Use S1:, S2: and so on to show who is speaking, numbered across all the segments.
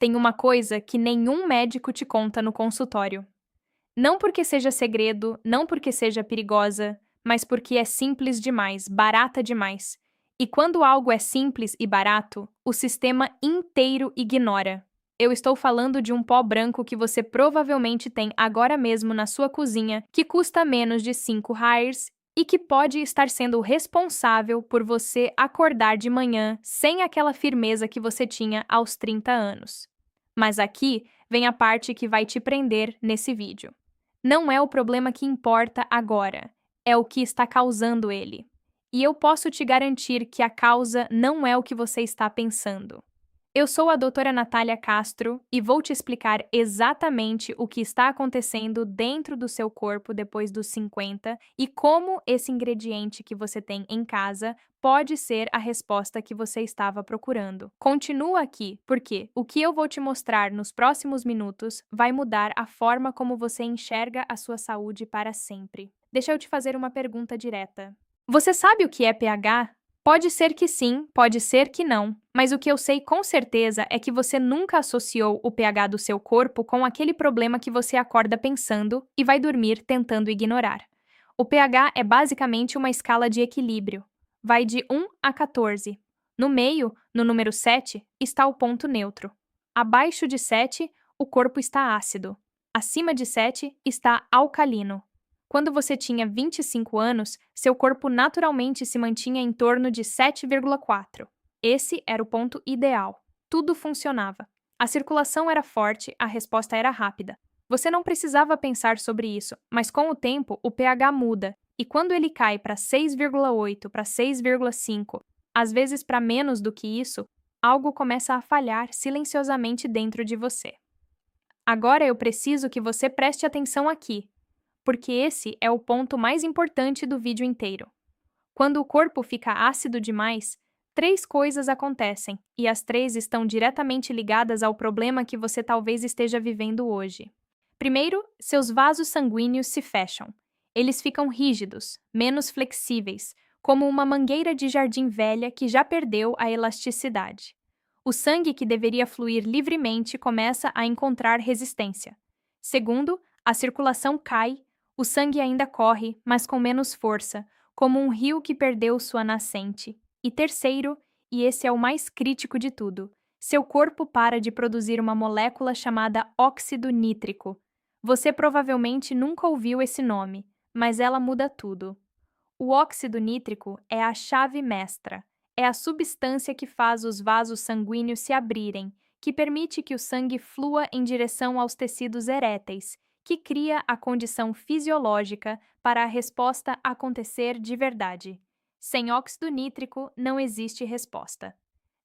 S1: tem uma coisa que nenhum médico te conta no consultório. Não porque seja segredo, não porque seja perigosa, mas porque é simples demais, barata demais. E quando algo é simples e barato, o sistema inteiro ignora. Eu estou falando de um pó branco que você provavelmente tem agora mesmo na sua cozinha, que custa menos de 5 reais e que pode estar sendo responsável por você acordar de manhã sem aquela firmeza que você tinha aos 30 anos. Mas aqui vem a parte que vai te prender nesse vídeo. Não é o problema que importa agora, é o que está causando ele. E eu posso te garantir que a causa não é o que você está pensando. Eu sou a doutora Natália Castro e vou te explicar exatamente o que está acontecendo dentro do seu corpo depois dos 50 e como esse ingrediente que você tem em casa pode ser a resposta que você estava procurando. Continua aqui, porque o que eu vou te mostrar nos próximos minutos vai mudar a forma como você enxerga a sua saúde para sempre. Deixa eu te fazer uma pergunta direta. Você sabe o que é pH? Pode ser que sim, pode ser que não, mas o que eu sei com certeza é que você nunca associou o pH do seu corpo com aquele problema que você acorda pensando e vai dormir tentando ignorar. O pH é basicamente uma escala de equilíbrio. Vai de 1 a 14. No meio, no número 7, está o ponto neutro. Abaixo de 7, o corpo está ácido. Acima de 7, está alcalino. Quando você tinha 25 anos, seu corpo naturalmente se mantinha em torno de 7,4. Esse era o ponto ideal. Tudo funcionava. A circulação era forte, a resposta era rápida. Você não precisava pensar sobre isso, mas com o tempo o pH muda, e quando ele cai para 6,8, para 6,5, às vezes para menos do que isso, algo começa a falhar silenciosamente dentro de você. Agora eu preciso que você preste atenção aqui, porque esse é o ponto mais importante do vídeo inteiro. Quando o corpo fica ácido demais, três coisas acontecem, e as três estão diretamente ligadas ao problema que você talvez esteja vivendo hoje. Primeiro, seus vasos sanguíneos se fecham. Eles ficam rígidos, menos flexíveis, como uma mangueira de jardim velha que já perdeu a elasticidade. O sangue que deveria fluir livremente começa a encontrar resistência. Segundo, a circulação cai. O sangue ainda corre, mas com menos força, como um rio que perdeu sua nascente. E terceiro, e esse é o mais crítico de tudo, seu corpo para de produzir uma molécula chamada óxido nítrico. Você provavelmente nunca ouviu esse nome, mas ela muda tudo. O óxido nítrico é a chave mestra. É a substância que faz os vasos sanguíneos se abrirem, que permite que o sangue flua em direção aos tecidos eréteis, que cria a condição fisiológica para a resposta acontecer de verdade. Sem óxido nítrico, não existe resposta.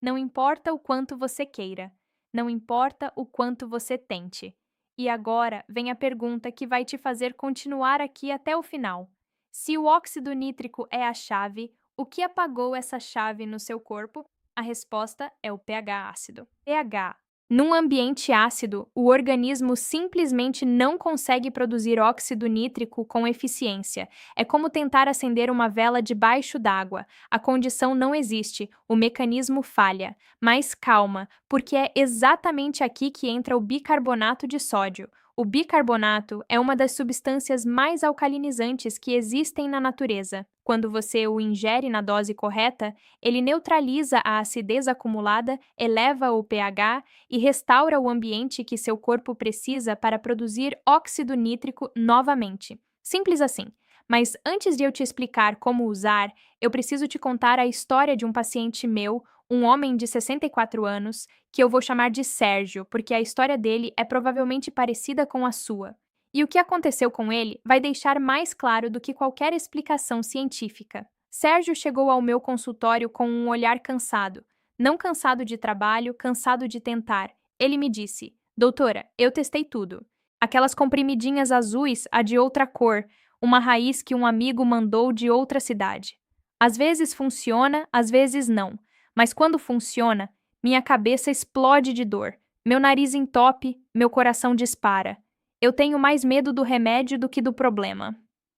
S1: Não importa o quanto você queira, não importa o quanto você tente. E agora vem a pergunta que vai te fazer continuar aqui até o final. Se o óxido nítrico é a chave, o que apagou essa chave no seu corpo? A resposta é o pH ácido. pH. Num ambiente ácido, o organismo simplesmente não consegue produzir óxido nítrico com eficiência. É como tentar acender uma vela debaixo d'água. A condição não existe, o mecanismo falha. Mas calma, porque é exatamente aqui que entra o bicarbonato de sódio. O bicarbonato é uma das substâncias mais alcalinizantes que existem na natureza. Quando você o ingere na dose correta, ele neutraliza a acidez acumulada, eleva o pH e restaura o ambiente que seu corpo precisa para produzir óxido nítrico novamente. Simples assim. Mas antes de eu te explicar como usar, eu preciso te contar a história de um paciente meu, um homem de 64 anos, que eu vou chamar de Sérgio, porque a história dele é provavelmente parecida com a sua. E o que aconteceu com ele vai deixar mais claro do que qualquer explicação científica. Sérgio chegou ao meu consultório com um olhar cansado. Não cansado de trabalho, cansado de tentar. Ele me disse: Doutora, eu testei tudo. Aquelas comprimidinhas azuis, a de outra cor, uma raiz que um amigo mandou de outra cidade. Às vezes funciona, às vezes não. Mas quando funciona, minha cabeça explode de dor. Meu nariz entope, meu coração dispara. Eu tenho mais medo do remédio do que do problema.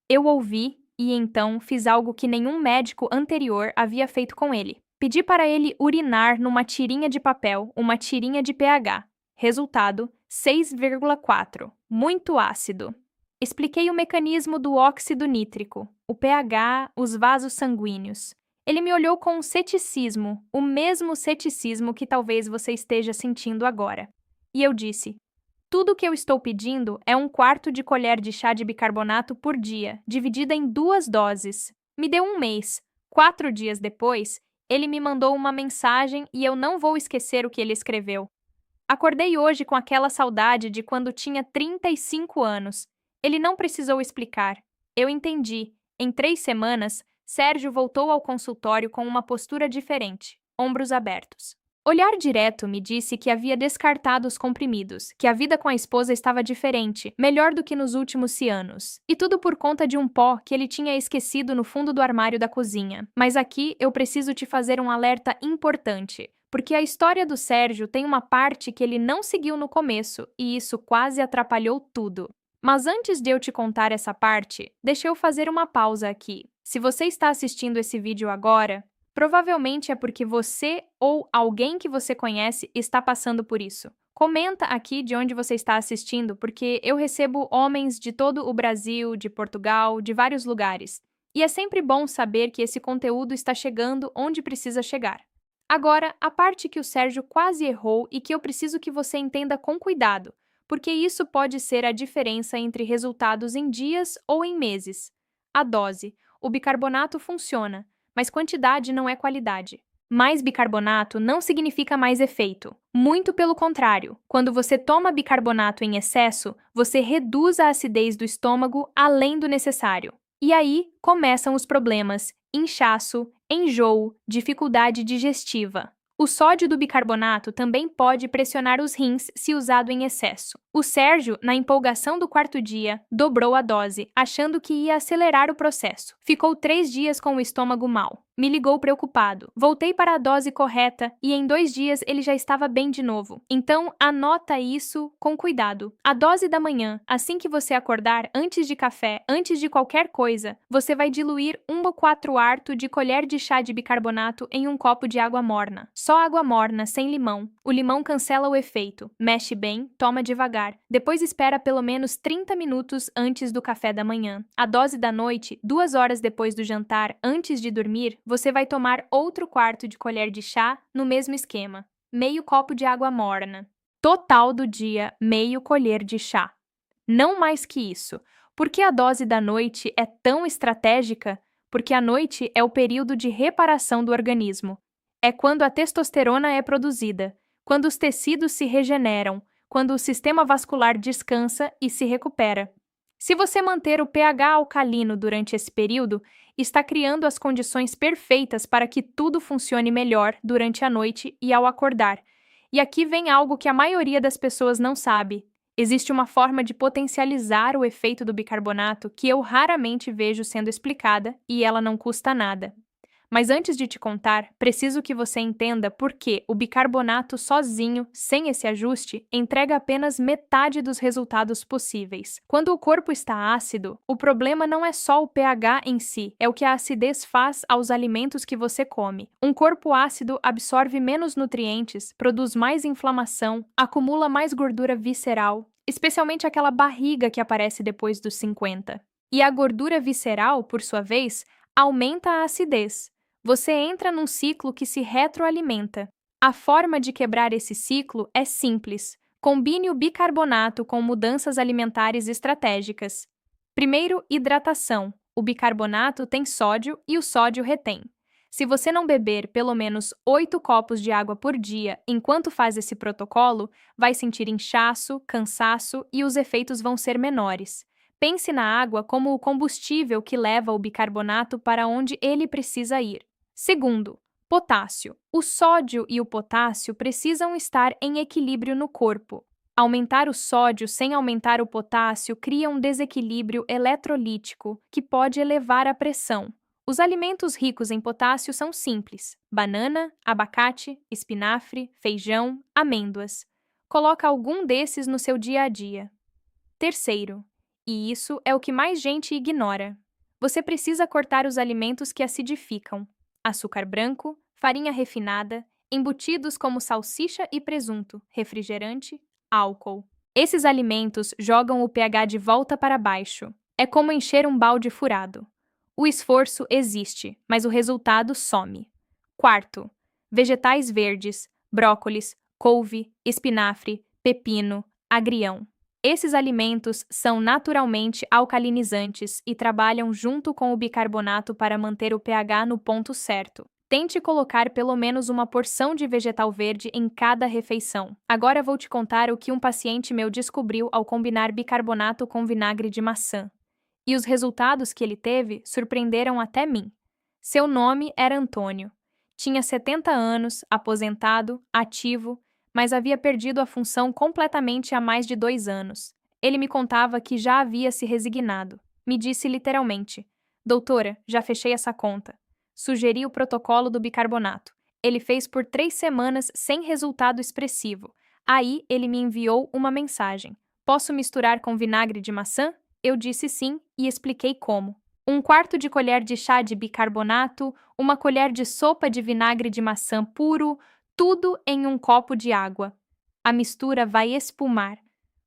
S1: Eu ouvi e então fiz algo que nenhum médico anterior havia feito com ele. Pedi para ele urinar numa tirinha de papel, uma tirinha de pH. Resultado: 6,4. Muito ácido. Expliquei o mecanismo do óxido nítrico, o pH, os vasos sanguíneos. Ele me olhou com um ceticismo, o mesmo ceticismo que talvez você esteja sentindo agora. E eu disse: tudo o que eu estou pedindo é 1/4 de colher de chá de bicarbonato por dia, dividida em 2 doses. Me deu 1 mês. 4 dias depois, ele me mandou uma mensagem e eu não vou esquecer o que ele escreveu. Acordei hoje com aquela saudade de quando tinha 35 anos. Ele não precisou explicar. Eu entendi. Em 3 semanas, Sérgio voltou ao consultório com uma postura diferente, ombros abertos. Olhar direto me disse que havia descartado os comprimidos, que a vida com a esposa estava diferente, melhor do que nos últimos anos. E tudo por conta de um pó que ele tinha esquecido no fundo do armário da cozinha. Mas aqui eu preciso te fazer um alerta importante. Porque a história do Sérgio tem uma parte que ele não seguiu no começo, e isso quase atrapalhou tudo. Mas antes de eu te contar essa parte, deixa eu fazer uma pausa aqui. Se você está assistindo esse vídeo agora, provavelmente é porque você ou alguém que você conhece está passando por isso. Comenta aqui de onde você está assistindo, porque eu recebo homens de todo o Brasil, de Portugal, de vários lugares. E é sempre bom saber que esse conteúdo está chegando onde precisa chegar. Agora, a parte que o Sérgio quase errou e que eu preciso que você entenda com cuidado, porque isso pode ser a diferença entre resultados em dias ou em meses. A dose. O bicarbonato funciona, mas quantidade não é qualidade. Mais bicarbonato não significa mais efeito. Muito pelo contrário, quando você toma bicarbonato em excesso, você reduz a acidez do estômago além do necessário. E aí começam os problemas: inchaço, enjoo, dificuldade digestiva. O sódio do bicarbonato também pode pressionar os rins se usado em excesso. O Sérgio, na empolgação do 4º dia, dobrou a dose, achando que ia acelerar o processo. Ficou 3 dias com o estômago mal. Me ligou preocupado. Voltei para a dose correta e em 2 dias ele já estava bem de novo. Então, anota isso com cuidado. A dose da manhã, assim que você acordar, antes de café, antes de qualquer coisa, você vai diluir 1/4 de colher de chá de bicarbonato em um copo de água morna. Só água morna, sem limão. O limão cancela o efeito. Mexe bem, toma devagar. Depois espera pelo menos 30 minutos antes do café da manhã. A dose da noite, 2 horas depois do jantar, antes de dormir, você vai tomar outro 1/4 de colher de chá no mesmo esquema. Meio copo de água morna. Total do dia, meio colher de chá. Não mais que isso. Por que a dose da noite é tão estratégica? Porque a noite é o período de reparação do organismo. É quando a testosterona é produzida, quando os tecidos se regeneram, quando o sistema vascular descansa e se recupera. Se você manter o pH alcalino durante esse período, está criando as condições perfeitas para que tudo funcione melhor durante a noite e ao acordar. E aqui vem algo que a maioria das pessoas não sabe. Existe uma forma de potencializar o efeito do bicarbonato que eu raramente vejo sendo explicada e ela não custa nada. Mas antes de te contar, preciso que você entenda por que o bicarbonato sozinho, sem esse ajuste, entrega apenas metade dos resultados possíveis. Quando o corpo está ácido, o problema não é só o pH em si, é o que a acidez faz aos alimentos que você come. Um corpo ácido absorve menos nutrientes, produz mais inflamação, acumula mais gordura visceral, especialmente aquela barriga que aparece depois dos 50. E a gordura visceral, por sua vez, aumenta a acidez. Você entra num ciclo que se retroalimenta. A forma de quebrar esse ciclo é simples. Combine o bicarbonato com mudanças alimentares estratégicas. Primeiro, hidratação. O bicarbonato tem sódio e o sódio retém. Se você não beber pelo menos 8 copos de água por dia enquanto faz esse protocolo, vai sentir inchaço, cansaço e os efeitos vão ser menores. Pense na água como o combustível que leva o bicarbonato para onde ele precisa ir. Segundo, potássio. O sódio e o potássio precisam estar em equilíbrio no corpo. Aumentar o sódio sem aumentar o potássio cria um desequilíbrio eletrolítico que pode elevar a pressão. Os alimentos ricos em potássio são simples: banana, abacate, espinafre, feijão, amêndoas. Coloca algum desses no seu dia a dia. Terceiro, e isso é o que mais gente ignora, você precisa cortar os alimentos que acidificam. Açúcar branco, farinha refinada, embutidos como salsicha e presunto, refrigerante, álcool. Esses alimentos jogam o pH de volta para baixo. É como encher um balde furado. O esforço existe, mas o resultado some. Quarto, vegetais verdes, brócolis, couve, espinafre, pepino, agrião. Esses alimentos são naturalmente alcalinizantes e trabalham junto com o bicarbonato para manter o pH no ponto certo. Tente colocar pelo menos uma porção de vegetal verde em cada refeição. Agora vou te contar o que um paciente meu descobriu ao combinar bicarbonato com vinagre de maçã. E os resultados que ele teve surpreenderam até mim. Seu nome era Antônio. Tinha 70 anos, aposentado, ativo, mas havia perdido a função completamente há mais de 2 anos. Ele me contava que já havia se resignado. Me disse literalmente: Doutora, já fechei essa conta. Sugeri o protocolo do bicarbonato. Ele fez por 3 semanas sem resultado expressivo. Aí ele me enviou uma mensagem: Posso misturar com vinagre de maçã? Eu disse sim e expliquei como. 1/4 de colher de chá de bicarbonato, 1 colher de sopa de vinagre de maçã puro, tudo em um copo de água. A mistura vai espumar.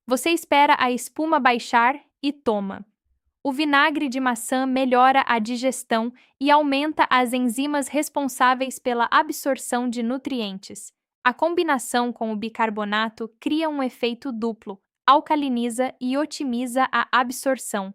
S1: Você espera a espuma baixar e toma. O vinagre de maçã melhora a digestão e aumenta as enzimas responsáveis pela absorção de nutrientes. A combinação com o bicarbonato cria um efeito duplo, alcaliniza e otimiza a absorção.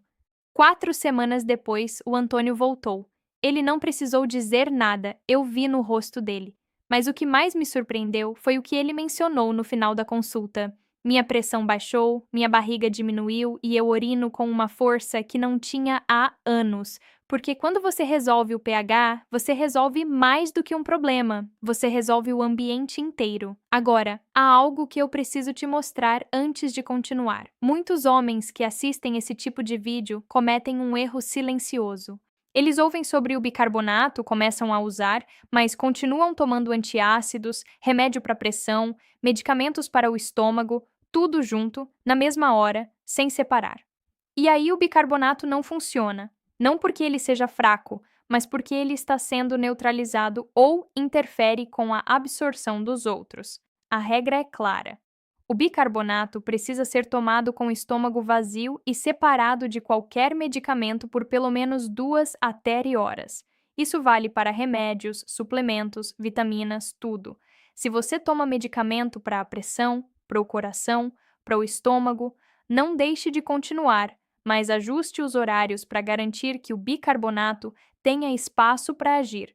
S1: 4 semanas depois, o Antônio voltou. Ele não precisou dizer nada, eu vi no rosto dele. Mas o que mais me surpreendeu foi o que ele mencionou no final da consulta. Minha pressão baixou, minha barriga diminuiu e eu urino com uma força que não tinha há anos. Porque quando você resolve o pH, você resolve mais do que um problema. Você resolve o ambiente inteiro. Agora, há algo que eu preciso te mostrar antes de continuar. Muitos homens que assistem esse tipo de vídeo cometem um erro silencioso. Eles ouvem sobre o bicarbonato, começam a usar, mas continuam tomando antiácidos, remédio para pressão, medicamentos para o estômago, tudo junto, na mesma hora, sem separar. E aí o bicarbonato não funciona, não porque ele seja fraco, mas porque ele está sendo neutralizado ou interfere com a absorção dos outros. A regra é clara. O bicarbonato precisa ser tomado com o estômago vazio e separado de qualquer medicamento por pelo menos 2 a 3 horas. Isso vale para remédios, suplementos, vitaminas, tudo. Se você toma medicamento para a pressão, para o coração, para o estômago, não deixe de continuar, mas ajuste os horários para garantir que o bicarbonato tenha espaço para agir.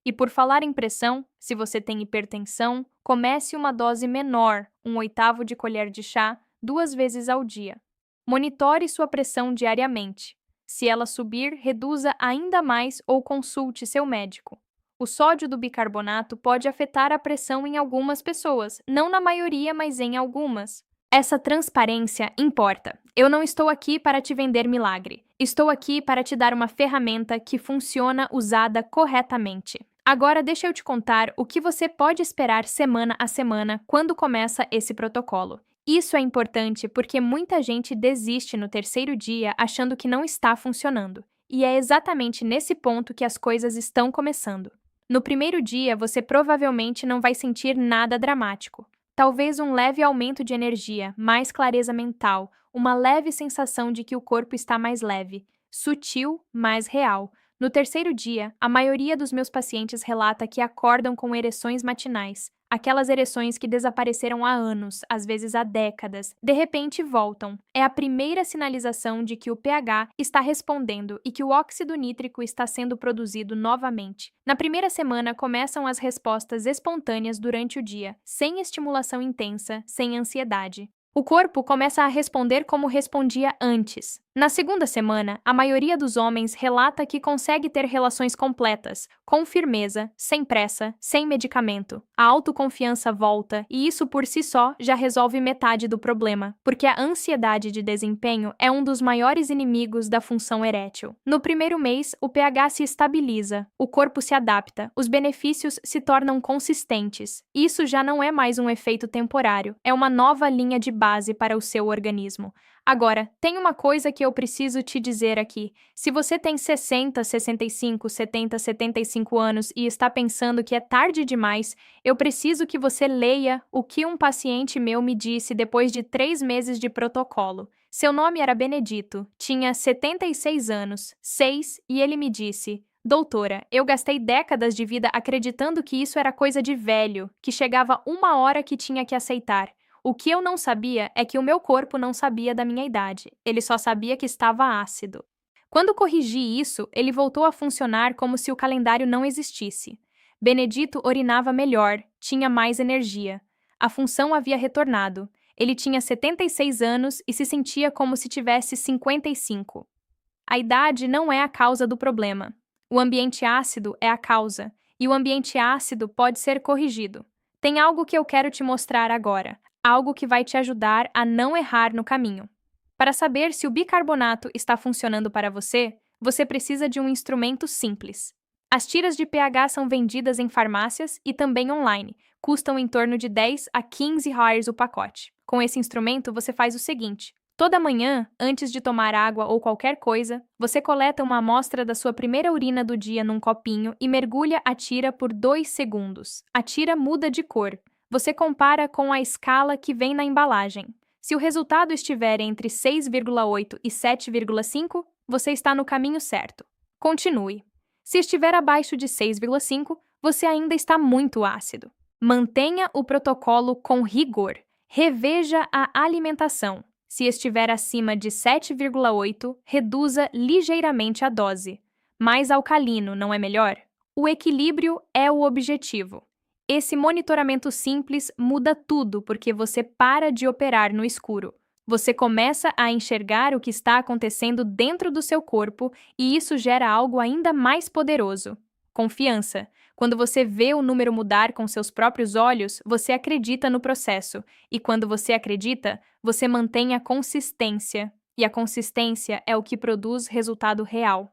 S1: E por falar em pressão, se você tem hipertensão, comece uma dose menor, 1/8 de colher de chá, 2 vezes ao dia. Monitore sua pressão diariamente. Se ela subir, reduza ainda mais ou consulte seu médico. O sódio do bicarbonato pode afetar a pressão em algumas pessoas, não na maioria, mas em algumas. Essa transparência importa. Eu não estou aqui para te vender milagre. Estou aqui para te dar uma ferramenta que funciona usada corretamente. Agora deixa eu te contar o que você pode esperar semana a semana quando começa esse protocolo. Isso é importante porque muita gente desiste no 3º dia achando que não está funcionando. E é exatamente nesse ponto que as coisas estão começando. No 1º dia, você provavelmente não vai sentir nada dramático. Talvez um leve aumento de energia, mais clareza mental, uma leve sensação de que o corpo está mais leve, sutil, mas real. No 3º dia, a maioria dos meus pacientes relata que acordam com ereções matinais. Aquelas ereções que desapareceram há anos, às vezes há décadas, de repente voltam. É a primeira sinalização de que o pH está respondendo e que o óxido nítrico está sendo produzido novamente. Na primeira semana começam as respostas espontâneas durante o dia, sem estimulação intensa, sem ansiedade. O corpo começa a responder como respondia antes. Na 2ª semana, a maioria dos homens relata que consegue ter relações completas, com firmeza, sem pressa, sem medicamento. A autoconfiança volta e isso por si só já resolve metade do problema, porque a ansiedade de desempenho é um dos maiores inimigos da função erétil. No 1º mês, o pH se estabiliza, o corpo se adapta, os benefícios se tornam consistentes. Isso já não é mais um efeito temporário, é uma nova linha de base para o seu organismo. Agora, tem uma coisa que eu preciso te dizer aqui. Se você tem 60, 65, 70, 75 anos e está pensando que é tarde demais, eu preciso que você leia o que um paciente meu me disse depois de 3 meses de protocolo. Seu nome era Benedito, tinha 76 anos, 6, e ele me disse: Doutora, eu gastei décadas de vida acreditando que isso era coisa de velho, que chegava uma hora que tinha que aceitar. O que eu não sabia é que o meu corpo não sabia da minha idade, ele só sabia que estava ácido. Quando corrigi isso, ele voltou a funcionar como se o calendário não existisse. Benedito urinava melhor, tinha mais energia. A função havia retornado. Ele tinha 76 anos e se sentia como se tivesse 55. A idade não é a causa do problema. O ambiente ácido é a causa, e o ambiente ácido pode ser corrigido. Tem algo que eu quero te mostrar agora, algo que vai te ajudar a não errar no caminho. Para saber se o bicarbonato está funcionando para você, você precisa de um instrumento simples. As tiras de pH são vendidas em farmácias e também online, custam em torno de 10 a 15 reais o pacote. Com esse instrumento, você faz o seguinte: toda manhã, antes de tomar água ou qualquer coisa, você coleta uma amostra da sua primeira urina do dia num copinho e mergulha a tira por 2 segundos. A tira muda de cor. Você compara com a escala que vem na embalagem. Se o resultado estiver entre 6,8 e 7,5, você está no caminho certo. Continue. Se estiver abaixo de 6,5, você ainda está muito ácido. Mantenha o protocolo com rigor. Reveja a alimentação. Se estiver acima de 7,8, reduza ligeiramente a dose. Mais alcalino, não é melhor? O equilíbrio é o objetivo. Esse monitoramento simples muda tudo porque você para de operar no escuro. Você começa a enxergar o que está acontecendo dentro do seu corpo e isso gera algo ainda mais poderoso: confiança. Quando você vê o número mudar com seus próprios olhos, você acredita no processo. E quando você acredita, você mantém a consistência. E a consistência é o que produz resultado real.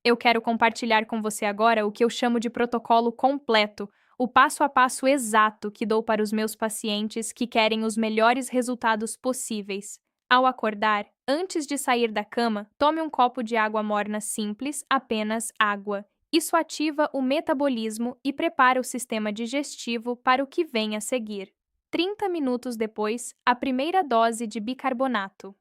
S1: Eu quero compartilhar com você agora o que eu chamo de protocolo completo, o passo a passo exato que dou para os meus pacientes que querem os melhores resultados possíveis. Ao acordar, antes de sair da cama, tome um copo de água morna simples, apenas água. Isso ativa o metabolismo e prepara o sistema digestivo para o que vem a seguir. 30 minutos depois, a primeira dose de bicarbonato.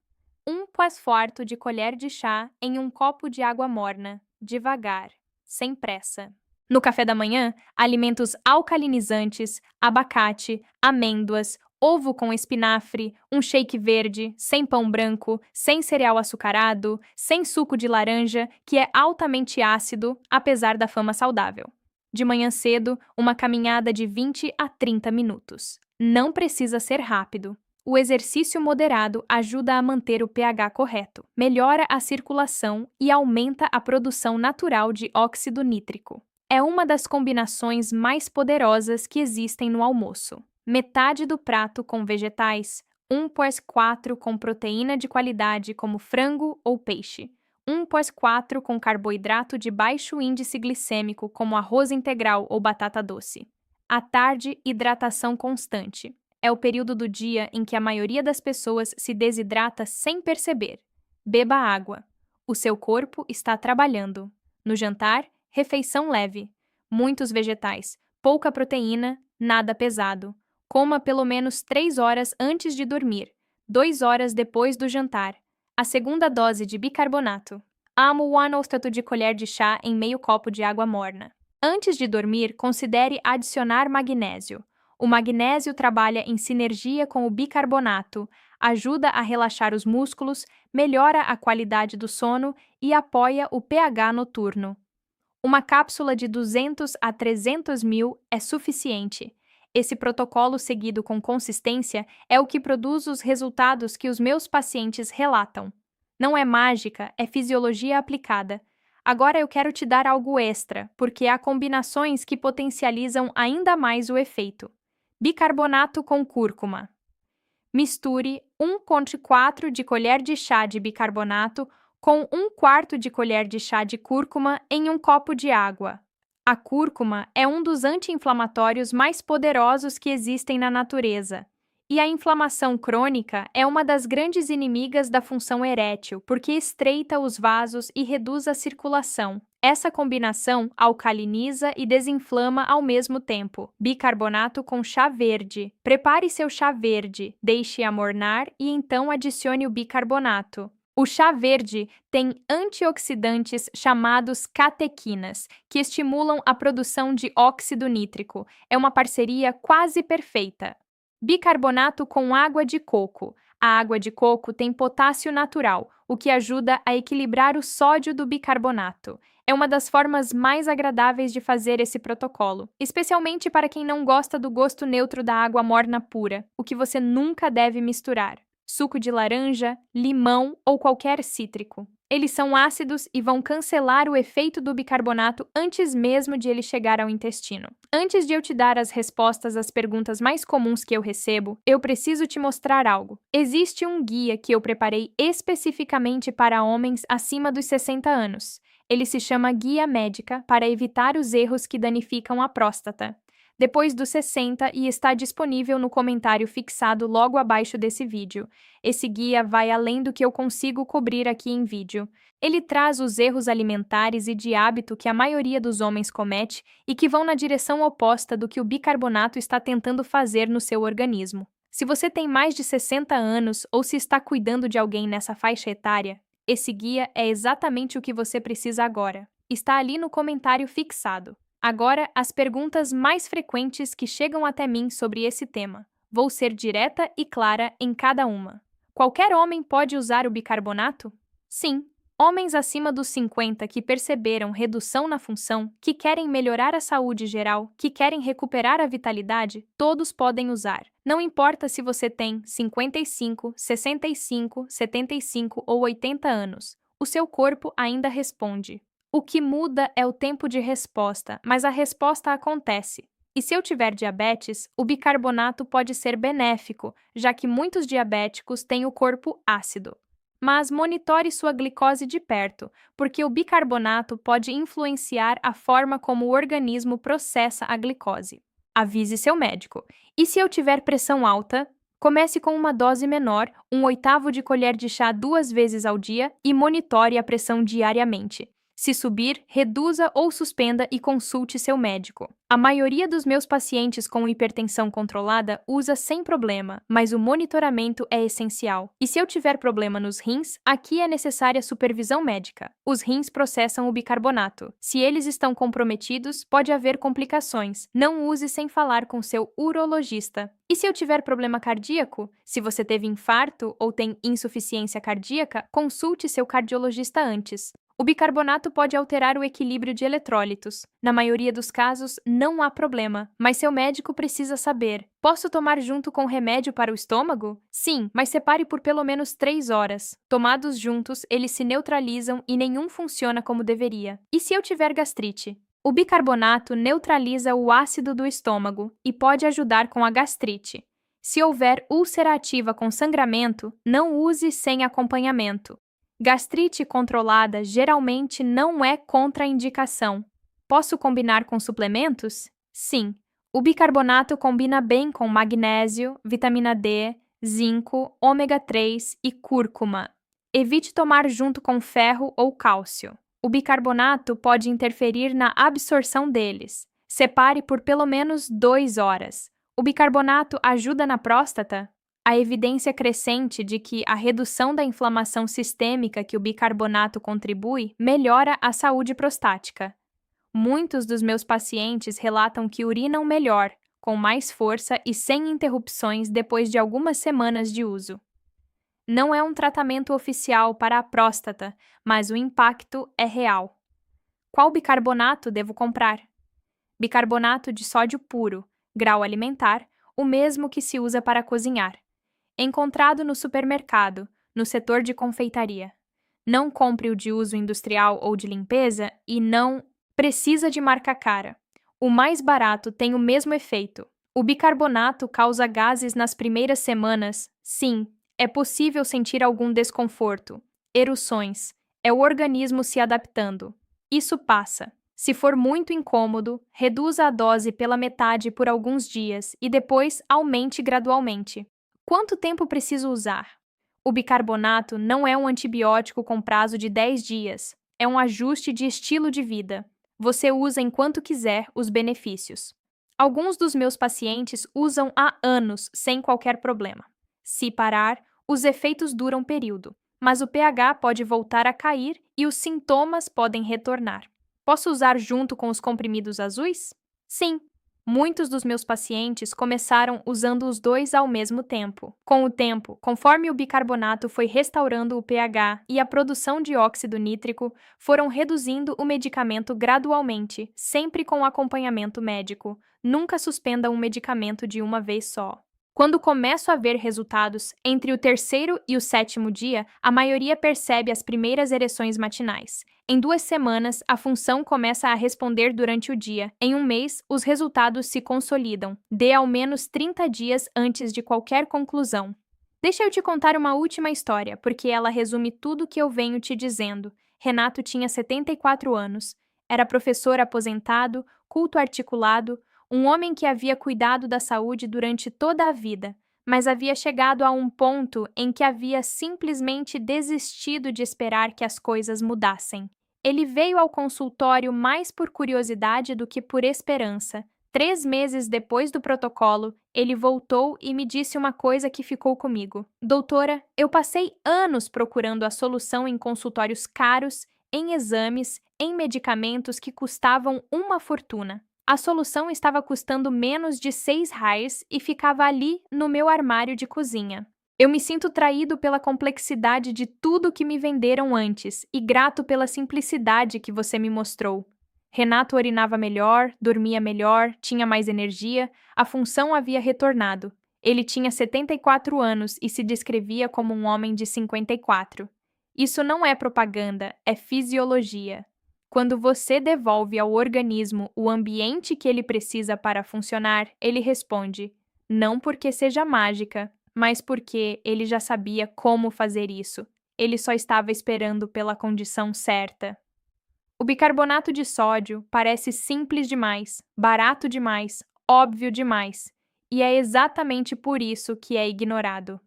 S1: 1/4 de colher de chá em um copo de água morna, devagar, sem pressa. No café da manhã, alimentos alcalinizantes, abacate, amêndoas, ovo com espinafre, um shake verde, sem pão branco, sem cereal açucarado, sem suco de laranja, que é altamente ácido, apesar da fama saudável. De manhã cedo, uma caminhada de 20 a 30 minutos. Não precisa ser rápido. O exercício moderado ajuda a manter o pH correto, melhora a circulação e aumenta a produção natural de óxido nítrico. É uma das combinações mais poderosas que existem no almoço. Metade do prato com vegetais, 1/4 com proteína de qualidade como frango ou peixe, 1/4 com carboidrato de baixo índice glicêmico como arroz integral ou batata doce. À tarde, hidratação constante. É o período do dia em que a maioria das pessoas se desidrata sem perceber. Beba água. O seu corpo está trabalhando. No jantar, refeição leve. Muitos vegetais, pouca proteína, nada pesado. Coma pelo menos 3 horas antes de dormir, 2 horas depois do jantar. A segunda dose de bicarbonato. Amo 1/8 de colher de chá em meio copo de água morna. Antes de dormir, considere adicionar magnésio. O magnésio trabalha em sinergia com o bicarbonato, ajuda a relaxar os músculos, melhora a qualidade do sono e apoia o pH noturno. Uma cápsula de 200 a 300 mil é suficiente. Esse protocolo seguido com consistência é o que produz os resultados que os meus pacientes relatam. Não é mágica, é fisiologia aplicada. Agora eu quero te dar algo extra, porque há combinações que potencializam ainda mais o efeito. Bicarbonato com cúrcuma. Misture 1/4 de colher de chá de bicarbonato com 1/4 de colher de chá de cúrcuma em um copo de água. A cúrcuma é um dos anti-inflamatórios mais poderosos que existem na natureza. E a inflamação crônica é uma das grandes inimigas da função erétil, porque estreita os vasos e reduz a circulação. Essa combinação alcaliniza e desinflama ao mesmo tempo. Bicarbonato com chá verde. Prepare seu chá verde, deixe amornar e então adicione o bicarbonato. O chá verde tem antioxidantes chamados catequinas, que estimulam a produção de óxido nítrico. É uma parceria quase perfeita. Bicarbonato com água de coco. A água de coco tem potássio natural, o que ajuda a equilibrar o sódio do bicarbonato. É uma das formas mais agradáveis de fazer esse protocolo, especialmente para quem não gosta do gosto neutro da água morna pura, o que você nunca deve misturar. Suco de laranja, limão ou qualquer cítrico. Eles são ácidos e vão cancelar o efeito do bicarbonato antes mesmo de ele chegar ao intestino. Antes de eu te dar as respostas às perguntas mais comuns que eu recebo, eu preciso te mostrar algo. Existe um guia que eu preparei especificamente para homens acima dos 60 anos. Ele se chama Guia Médica para evitar os erros que danificam a próstata. Depois dos 60 e está disponível no comentário fixado logo abaixo desse vídeo. Esse guia vai além do que eu consigo cobrir aqui em vídeo. Ele traz os erros alimentares e de hábito que a maioria dos homens comete e que vão na direção oposta do que o bicarbonato está tentando fazer no seu organismo. Se você tem mais de 60 anos ou se está cuidando de alguém nessa faixa etária, esse guia é exatamente o que você precisa agora. Está ali no comentário fixado. Agora, as perguntas mais frequentes que chegam até mim sobre esse tema. Vou ser direta e clara em cada uma. Qualquer homem pode usar o bicarbonato? Sim. Homens acima dos 50 que perceberam redução na função, que querem melhorar a saúde geral, que querem recuperar a vitalidade, todos podem usar. Não importa se você tem 55, 65, 75 ou 80 anos. O seu corpo ainda responde. O que muda é o tempo de resposta, mas a resposta acontece. E se eu tiver diabetes, o bicarbonato pode ser benéfico, já que muitos diabéticos têm o corpo ácido. Mas monitore sua glicose de perto, porque o bicarbonato pode influenciar a forma como o organismo processa a glicose. Avise seu médico. E se eu tiver pressão alta? Comece com uma dose menor, 1/8 de colher de chá 2 vezes ao dia e monitore a pressão diariamente. Se subir, reduza ou suspenda e consulte seu médico. A maioria dos meus pacientes com hipertensão controlada usa sem problema, mas o monitoramento é essencial. E se eu tiver problema nos rins, aqui é necessária supervisão médica. Os rins processam o bicarbonato. Se eles estão comprometidos, pode haver complicações. Não use sem falar com seu urologista. E se eu tiver problema cardíaco? Se você teve infarto ou tem insuficiência cardíaca, consulte seu cardiologista antes. O bicarbonato pode alterar o equilíbrio de eletrólitos. Na maioria dos casos, não há problema, mas seu médico precisa saber. Posso tomar junto com remédio para o estômago? Sim, mas separe por pelo menos 3 horas. Tomados juntos, eles se neutralizam e nenhum funciona como deveria. E se eu tiver gastrite? O bicarbonato neutraliza o ácido do estômago e pode ajudar com a gastrite. Se houver úlcera ativa com sangramento, não use sem acompanhamento. Gastrite controlada geralmente não é contraindicação. Posso combinar com suplementos? Sim. O bicarbonato combina bem com magnésio, vitamina D, zinco, ômega 3 e cúrcuma. Evite tomar junto com ferro ou cálcio. O bicarbonato pode interferir na absorção deles. Separe por pelo menos 2 horas. O bicarbonato ajuda na próstata? A evidência crescente de que a redução da inflamação sistêmica que o bicarbonato contribui melhora a saúde prostática. Muitos dos meus pacientes relatam que urinam melhor, com mais força e sem interrupções depois de algumas semanas de uso. Não é um tratamento oficial para a próstata, mas o impacto é real. Qual bicarbonato devo comprar? Bicarbonato de sódio puro, grau alimentar, o mesmo que se usa para cozinhar. Encontrado no supermercado, no setor de confeitaria. Não compre o de uso industrial ou de limpeza e não precisa de marca cara. O mais barato tem o mesmo efeito. O bicarbonato causa gases nas primeiras semanas. Sim, é possível sentir algum desconforto. Erupções. É o organismo se adaptando. Isso passa. Se for muito incômodo, reduza a dose pela metade por alguns dias e depois aumente gradualmente. Quanto tempo preciso usar? O bicarbonato não é um antibiótico com prazo de 10 dias. É um ajuste de estilo de vida. Você usa enquanto quiser os benefícios. Alguns dos meus pacientes usam há anos sem qualquer problema. Se parar, os efeitos duram período, mas o pH pode voltar a cair e os sintomas podem retornar. Posso usar junto com os comprimidos azuis? Sim. Muitos dos meus pacientes começaram usando os dois ao mesmo tempo. Com o tempo, conforme o bicarbonato foi restaurando o pH e a produção de óxido nítrico, foram reduzindo o medicamento gradualmente, sempre com acompanhamento médico. Nunca suspenda um medicamento de uma vez só. Quando começo a ver resultados, entre o terceiro e o sétimo dia, a maioria percebe as primeiras ereções matinais. Em 2 semanas, a função começa a responder durante o dia. Em um mês, os resultados se consolidam. Dê ao menos 30 dias antes de qualquer conclusão. Deixa eu te contar uma última história, porque ela resume tudo o que eu venho te dizendo. Renato tinha 74 anos. Era professor aposentado, culto articulado, um homem que havia cuidado da saúde durante toda a vida, mas havia chegado a um ponto em que havia simplesmente desistido de esperar que as coisas mudassem. Ele veio ao consultório mais por curiosidade do que por esperança. 3 meses depois do protocolo, ele voltou e me disse uma coisa que ficou comigo. Doutora, eu passei anos procurando a solução em consultórios caros, em exames, em medicamentos que custavam uma fortuna. A solução estava custando menos de R$ 6 e ficava ali no meu armário de cozinha. Eu me sinto traído pela complexidade de tudo que me venderam antes e grato pela simplicidade que você me mostrou. Renato urinava melhor, dormia melhor, tinha mais energia, a função havia retornado. Ele tinha 74 anos e se descrevia como um homem de 54. Isso não é propaganda, é fisiologia. Quando você devolve ao organismo o ambiente que ele precisa para funcionar, ele responde, não porque seja mágica, mas porque ele já sabia como fazer isso. Ele só estava esperando pela condição certa. O bicarbonato de sódio parece simples demais, barato demais, óbvio demais, e é exatamente por isso que é ignorado.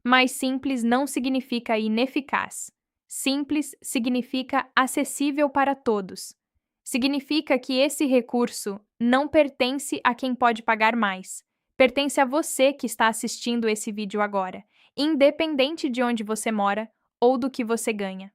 S1: Mas simples não significa ineficaz. Simples significa acessível para todos. Significa que esse recurso não pertence a quem pode pagar mais. Pertence a você que está assistindo esse vídeo agora, independente de onde você mora ou do que você ganha.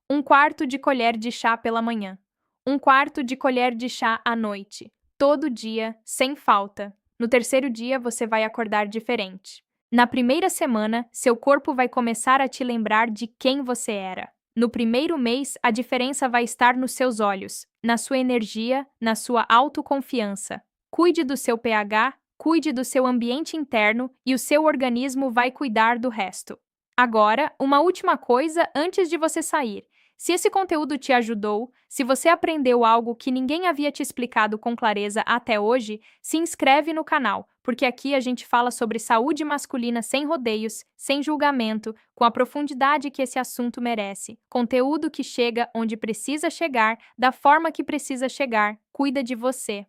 S1: 1/4 de colher de chá pela manhã. 1/4 de colher de chá à noite. Todo dia, sem falta. No terceiro dia, você vai acordar diferente. Na primeira semana, seu corpo vai começar a te lembrar de quem você era. No primeiro mês, a diferença vai estar nos seus olhos, na sua energia, na sua autoconfiança. Cuide do seu pH, cuide do seu ambiente interno e o seu organismo vai cuidar do resto. Agora, uma última coisa antes de você sair. Se esse conteúdo te ajudou, se você aprendeu algo que ninguém havia te explicado com clareza até hoje, se inscreve no canal, porque aqui a gente fala sobre saúde masculina sem rodeios, sem julgamento, com a profundidade que esse assunto merece. Conteúdo que chega onde precisa chegar, da forma que precisa chegar, cuida de você.